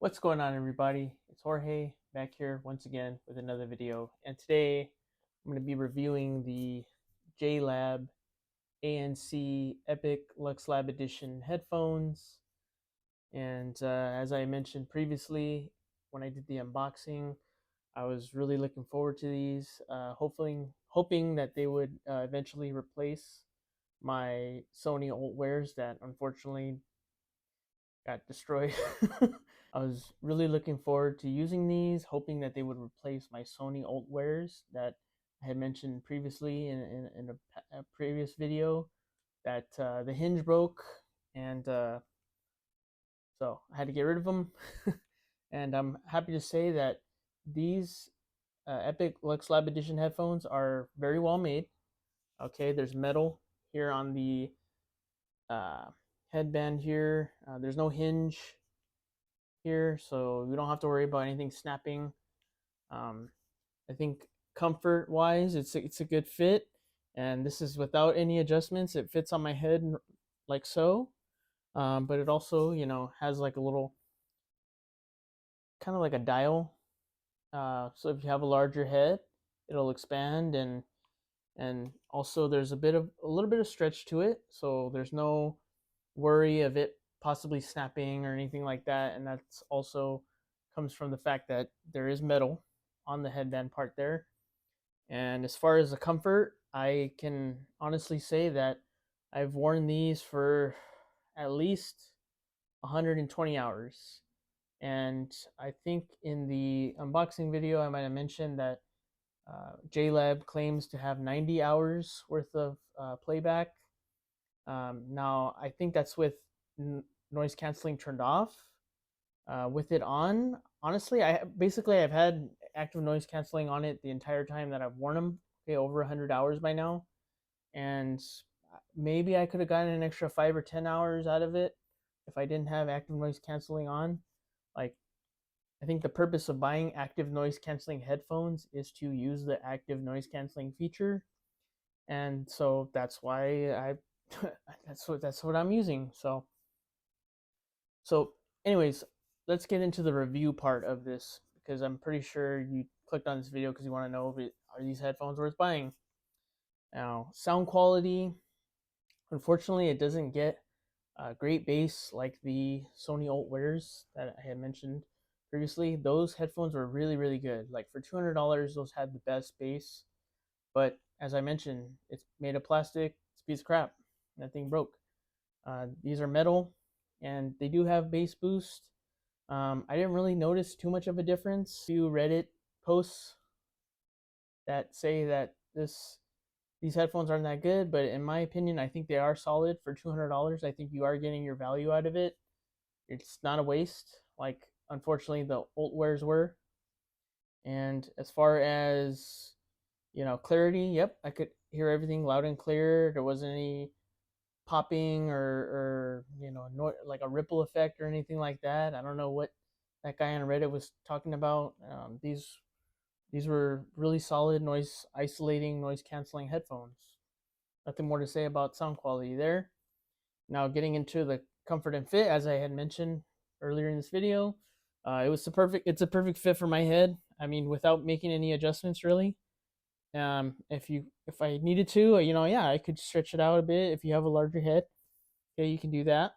What's going on, everybody? It's Jorge back here once again with another video, and today I'm going to be reviewing the JLab ANC Epic Lux Lab Edition headphones. And as I mentioned previously when I did the unboxing, I was really looking forward to these, hoping that they would eventually replace my Sony ULT Wears that unfortunately got destroyed. I was really looking forward to using these, hoping that they would replace my Sony ULT Wears that I had mentioned previously in a previous video, that the hinge broke, and so I had to get rid of them. And I'm happy to say that these Epic Lux Lab Edition headphones are very well made. Okay, there's metal here on the uh, headband here. There's no hinge here, so we don't have to worry about anything snapping. I think comfort wise, it's a good fit, and this is without any adjustments. It fits on my head like so, but it also, has like a little kind of like a dial. So if you have a larger head, it'll expand, and also there's a little bit of stretch to it, so there's no worry of it possibly snapping or anything like that. And that's also comes from the fact that there is metal on the headband part there. And as far as the comfort, I can honestly say that I've worn these for at least 120 hours. And I think in the unboxing video, I might have mentioned that JLab claims to have 90 hours worth of playback. Now, I think that's with noise canceling turned off. With it on, honestly, I've had active noise canceling on it the entire time that I've worn them. Okay, over 100 hours by now, and maybe I could have gotten an extra 5 or 10 hours out of it if I didn't have active noise canceling on. Like, I think the purpose of buying active noise canceling headphones is to use the active noise canceling feature, and so that's why I that's what I'm using. So anyways, let's get into the review part of this, because I'm pretty sure you clicked on this video because you want to know if are these headphones worth buying. Now, sound quality, unfortunately, it doesn't get great bass like the Sony ULT Wears that I had mentioned previously. Those headphones were really, really good. Like for $200, those had the best bass. But as I mentioned, it's made of plastic. It's a piece of crap. That thing broke. These are metal, and they do have bass boost. I didn't really notice too much of a difference. A few Reddit posts that say that these headphones aren't that good, but in my opinion, I think they are solid for $200. I think you are getting your value out of it. It's not a waste, like unfortunately the ULT Wears were. And as far as clarity, yep, I could hear everything loud and clear. There wasn't any popping or like a ripple effect or anything like that. I don't know what that guy on Reddit was talking about. These were really solid noise isolating, noise canceling headphones. Nothing more to say about sound quality there. Now, getting into the comfort and fit, as I had mentioned earlier in this video, it's a perfect fit for my head. I mean, without making any adjustments really. If I needed to, yeah, I could stretch it out a bit. If you have a larger head, okay, you can do that.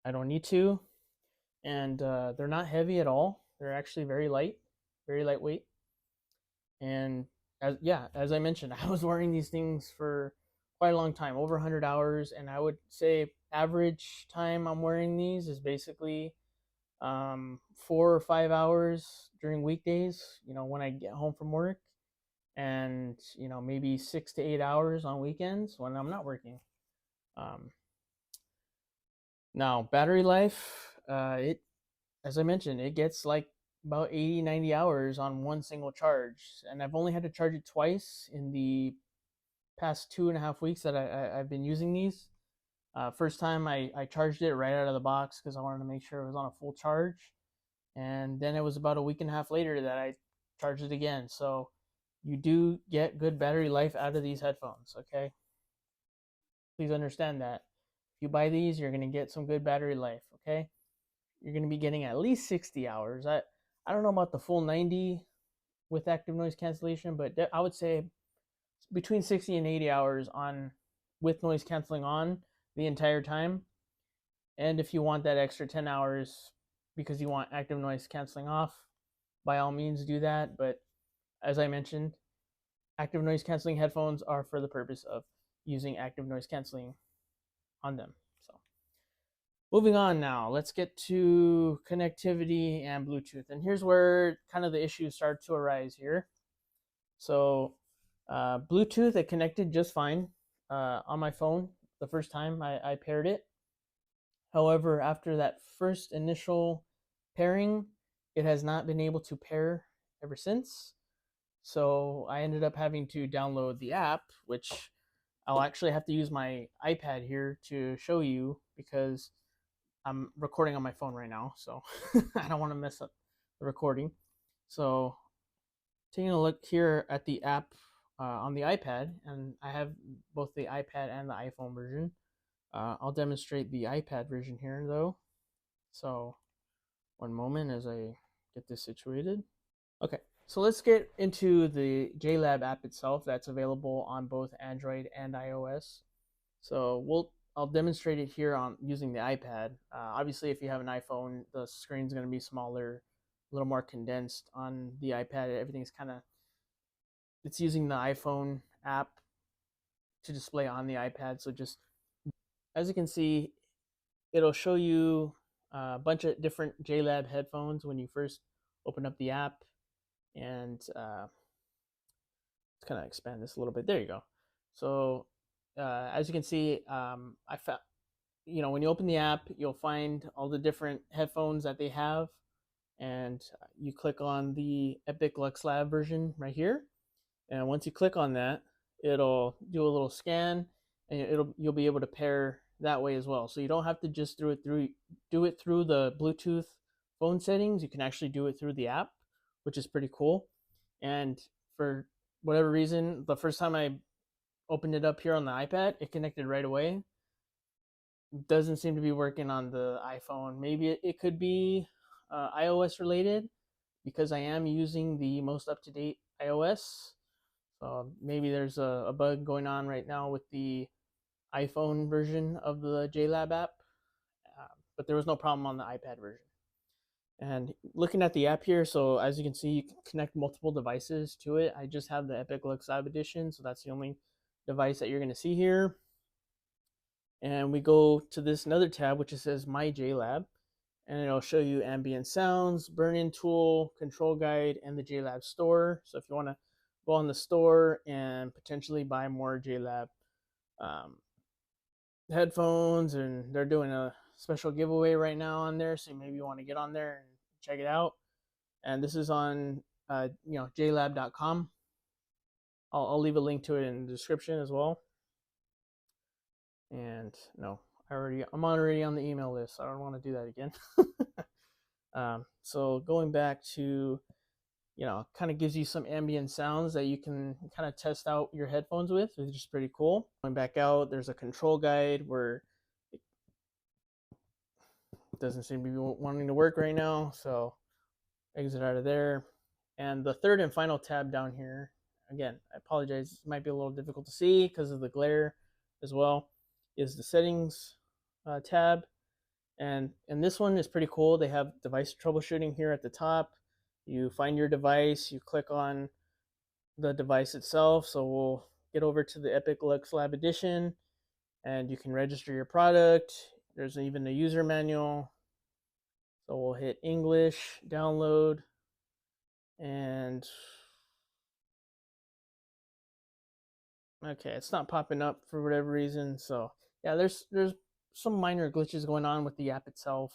I don't need to, and they're not heavy at all. They're actually very light, very lightweight. And as I mentioned, I was wearing these things for quite a long time, over 100 hours, and I would say average time I'm wearing these is basically 4 or 5 hours during weekdays, when I get home from work, and maybe 6 to 8 hours on weekends when I'm not working. Um, Now, battery life, it as I mentioned, it gets like about 80-90 hours on one single charge, and I've only had to charge it twice in the past 2.5 weeks that I've been using these. First time I charged it right out of the box because I wanted to make sure it was on a full charge, and then it was about a week and a half later that I charged it again. So you do get good battery life out of these headphones, okay? Please understand that. If you buy these, you're going to get some good battery life, okay? you're going to be getting at least 60 hours. I don't know about the full 90 with active noise cancellation, but I would say between 60 and 80 hours on with noise canceling on the entire time. And if you want that extra 10 hours because you want active noise canceling off, by all means do that. But as I mentioned, active noise canceling headphones are for the purpose of using active noise canceling on them. So moving on now, let's get to connectivity and Bluetooth. And here's where kind of the issues start to arise here. So Bluetooth, it connected just fine on my phone the first time I paired it. However, after that first initial pairing, it has not been able to pair ever since. So I ended up having to download the app, which I'll actually have to use my iPad here to show you because I'm recording on my phone right now. So I don't want to mess up the recording. So taking a look here at the app on the iPad, and I have both the iPad and the iPhone version. I'll demonstrate the iPad version here though. So one moment as I get this situated. Okay, so let's get into the JLab app itself that's available on both Android and iOS. So I'll demonstrate it here on using the iPad. Obviously, if you have an iPhone, the screen's going to be smaller, a little more condensed. On the iPad, everything's it's using the iPhone app to display on the iPad. So just as you can see, it'll show you a bunch of different JLab headphones when you first open up the app. And let's kind of expand this a little bit. There you go. So as you can see, I found, when you open the app, you'll find all the different headphones that they have, and you click on the Epic Lux Lab version right here. And once you click on that, it'll do a little scan, and you'll be able to pair that way as well. So you don't have to just do it through the Bluetooth phone settings. You can actually do it through the app, which is pretty cool. And for whatever reason, the first time I opened it up here on the iPad, it connected right away. Doesn't seem to be working on the iPhone. Maybe it could be iOS related because I am using the most up-to-date iOS. So maybe there's a bug going on right now with the iPhone version of the JLab app, but there was no problem on the iPad version. And looking at the app here, so as you can see, you can connect multiple devices to it. I just have the Epic Lux Lab edition, so that's the only device that you're going to see here. And we go to this another tab, which says My JLab, and it'll show you ambient sounds, burn-in tool, control guide, and the JLab store. So if you want to go on the store and potentially buy more JLab headphones, and they're doing a special giveaway right now on there, so maybe you want to get on there and check it out. And this is on JLab.com. I'll leave a link to it in the description as well. And no, I'm already on the email list, so I don't want to do that again. So going back to, kind of gives you some ambient sounds that you can kind of test out your headphones with, which is pretty cool. Going back out, there's a control guide where it doesn't seem to be wanting to work right now, so exit out of there. And the third and final tab down here, again, I apologize, it might be a little difficult to see because of the glare as well, is the settings tab. And this one is pretty cool. They have device troubleshooting here at the top. You find your device, you click on the device itself. So we'll get over to the Epic Lux Lab edition, and you can register your product. There's even a user manual. So we'll hit English, download, and okay, it's not popping up for whatever reason. So yeah, there's some minor glitches going on with the app itself.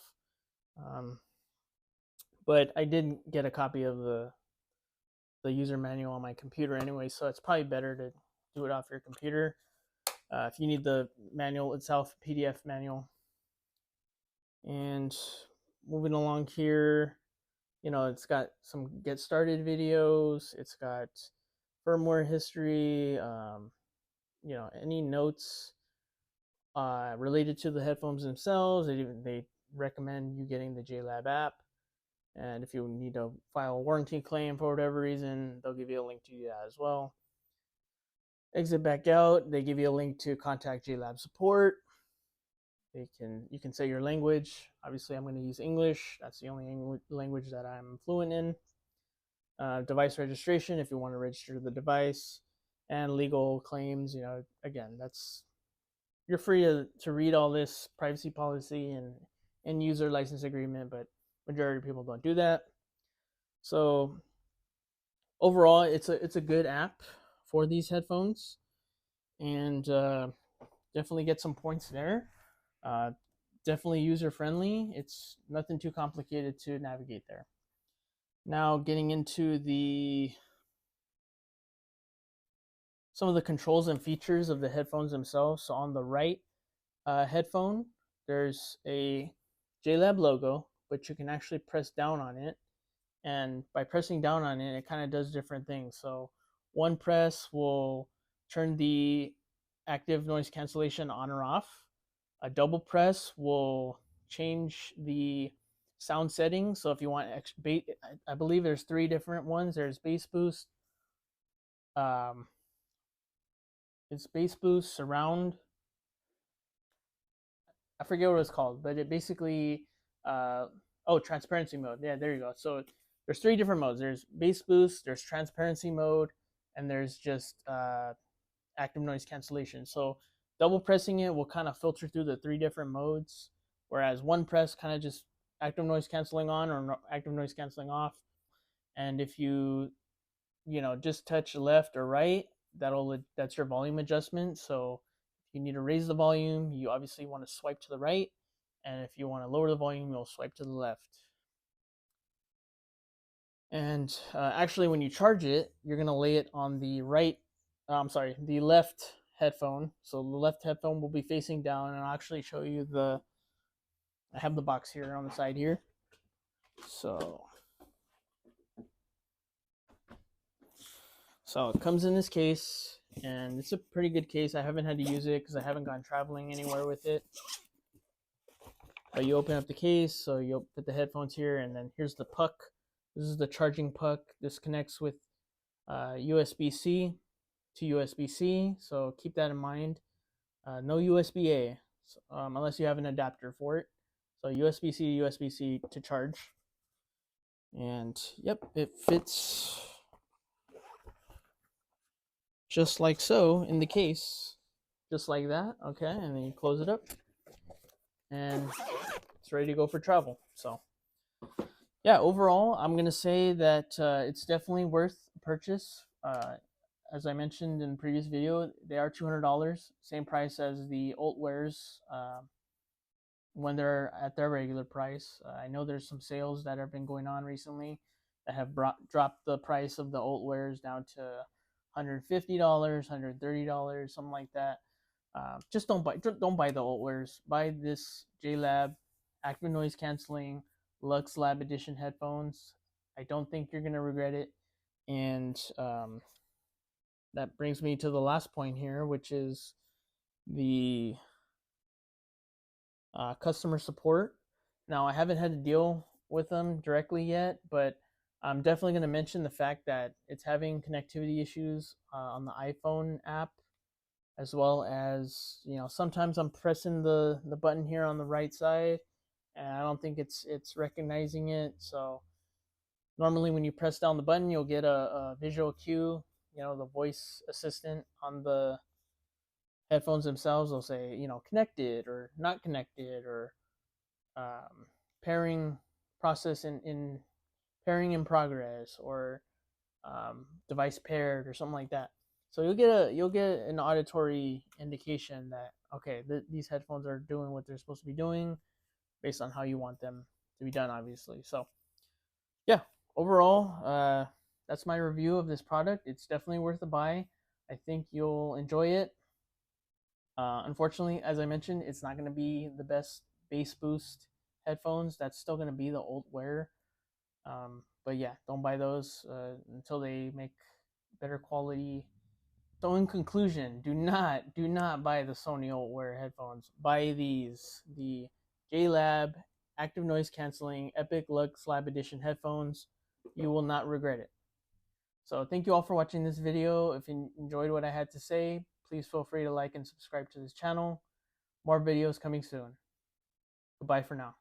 But I did get a copy of the user manual on my computer anyway, so it's probably better to do it off your computer. If you need the manual itself, PDF manual. And moving along here, it's got some get started videos. It's got firmware history, any notes related to the headphones themselves. They recommend you getting the JLab app. And if you need to file a warranty claim for whatever reason, they'll give you a link to do that as well. Exit back out, they give you a link to contact JLab support. You can say your language. Obviously, I'm going to use English. That's the only language that I'm fluent in. Device registration, if you want to register the device, and legal claims. Again, you're free to read all this privacy policy and user license agreement, but majority of people don't do that. So overall, it's a good app for these headphones, and definitely get some points there. Definitely user friendly. It's nothing too complicated to navigate there. Now getting into some of the controls and features of the headphones themselves. So on the right headphone, there's a JLab logo, but you can actually press down on it. And by pressing down on it, it kind of does different things. So one press will turn the active noise cancellation on or off. A double press will change the sound settings. So if you want, I believe there's 3 different ones. There's bass boost, it's bass boost, surround. I forget what it's called, but it basically, transparency mode. Yeah, there you go. So there's 3 different modes. There's bass boost, there's transparency mode, and there's just active noise cancellation. So double pressing it will kind of filter through the 3 different modes, whereas one press kind of just active noise canceling on or active noise canceling off. And if you just touch left or right, that's your volume adjustment. So if you need to raise the volume, you obviously want to swipe to the right, and if you want to lower the volume, you'll swipe to the left. And actually, when you charge it, you're gonna lay it on the the left headphone. So the left headphone will be facing down, and I'll actually show you I have the box here on the side here. So it comes in this case, and it's a pretty good case. I haven't had to use it because I haven't gone traveling anywhere with it. But you open up the case, so you'll put the headphones here, and then here's the puck. This is the charging puck. This connects with USB-C to USB-C, so keep that in mind. No USB-A, unless you have an adapter for it. So USB-C to USB-C to charge. And yep, it fits just like so in the case. Just like that, okay, and then you close it up. And it's ready to go for travel. So yeah, overall, I'm going to say that it's definitely worth purchase. As I mentioned in the previous video, they are $200, same price as the ULT Wears when they're at their regular price. I know there's some sales that have been going on recently that have dropped the price of the ULT Wears down to $150, $130, something like that. Just don't buy the ULT Wears. Buy this JLab active noise canceling Lux Lab Edition headphones. I don't think you're gonna regret it. And that brings me to the last point here, which is the customer support. Now, I haven't had to deal with them directly yet, but I'm definitely going to mention the fact that it's having connectivity issues on the iPhone app, as well as, sometimes I'm pressing the button here on the right side, and I don't think it's recognizing it. So normally when you press down the button, you'll get a visual cue, the voice assistant on the headphones themselves will say, connected or not connected, or pairing process in pairing in progress, or device paired, or something like that. So you'll get an auditory indication that, okay, these headphones are doing what they're supposed to be doing based on how you want them to be done, obviously. So yeah, overall, that's my review of this product. It's definitely worth a buy. I think you'll enjoy it. Unfortunately, as I mentioned, it's not going to be the best bass boost headphones. That's still going to be the ULT Wear. But yeah, don't buy those until they make better quality. So in conclusion, do not buy the Sony ULT Wear headphones. Buy the JLab active noise canceling Epic Lux Lab Edition headphones. You will not regret it. So thank you all for watching this video. If you enjoyed what I had to say, please feel free to like and subscribe to this channel. More videos coming soon. Goodbye for now.